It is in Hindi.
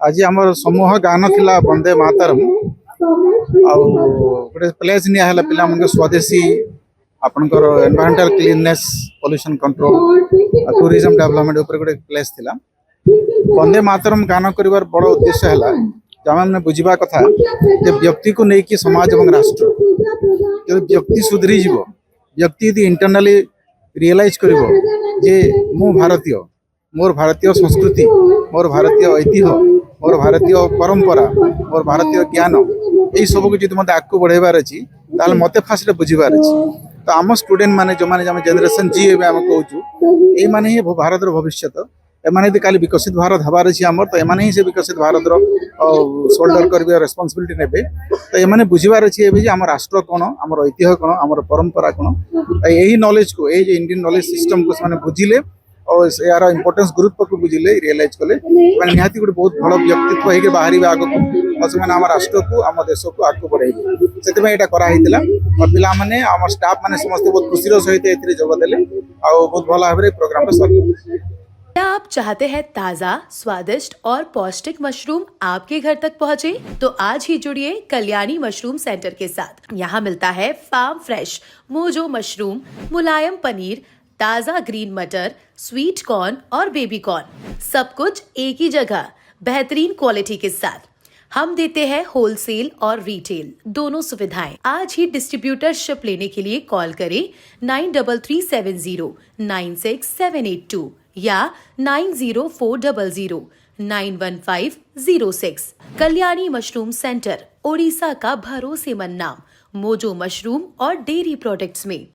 आज आम समूह गान थिला वंदे मातरम आउ गोटे प्लेज निया पे स्वदेशी आपनकर environmental cleanness pollution control tourism development ऊपर गोटे प्लेस थिला वंदे मातरम गान करिवार बड़ उद्देश्य है जमे बुझा कथा जे व्यक्ति को लेकिन समाज और राष्ट्र जो व्यक्ति सुधरी जीव व्यक्ति यदि इंटरनाली रियलाइज कर मु भारतीय मोर भारतीय संस्कृति मोर भारतीय ऐतिह्य मोर भारतीय परंपरा मोर भारतीय ज्ञान यही सब कुछ जो मत आगे बढ़ेबार अच्छी मत फास्ट बुझार अच्छी तो आम स्टूडेंट माने जो माने जेनरेशन जी आम कहूँ ये माने ही भारत भविष्य एमाने यदि काली विकसित भारत हबार अच्छी आमर तो एमाने ही से विकसित भारत शोल्डर कर रेस्पॉन्सिबिलिटी नेबे तो एमाने बुझार अच्छी आम राष्ट्र कौन आम ऐतिह्य कौन आम परंपरा कौन यही नॉलेज को ये इंडियन नॉलेज सिस्टम को से बुझिले और यार इंपोर्टेंस गुरुत्व को बुझिले रियलाइज कले निहाती गोटे बहुत बड़ व्यक्तित्व होकर बाहर आग को से आम राष्ट्र को आम देश को आगे बढ़ेबे से कराइला और पिला माने आम स्टाफ माने समस्त बहुत खुशी सहित जोगदेले आ बहुत भल भाव प्रोग्राम सर। क्या आप चाहते हैं ताज़ा, स्वादिष्ट और पौष्टिक मशरूम आपके घर तक पहुंचे? तो आज ही जुड़िए कल्याणी मशरूम सेंटर के साथ। यहाँ मिलता है फार्म फ्रेश मोजो मशरूम, मुलायम पनीर, ताज़ा ग्रीन मटर, स्वीट कॉर्न और बेबी कॉर्न, सब कुछ एक ही जगह बेहतरीन क्वालिटी के साथ। हम देते हैं होलसेल और रिटेल दोनों सुविधाएं। आज ही डिस्ट्रीब्यूटरशिप लेने के लिए कॉल करें 9337096782 या 9040091506। कल्याणी मशरूम सेंटर, ओडिशा का भरोसेमंद नाम मोजो मशरूम और डेयरी प्रोडक्ट्स में।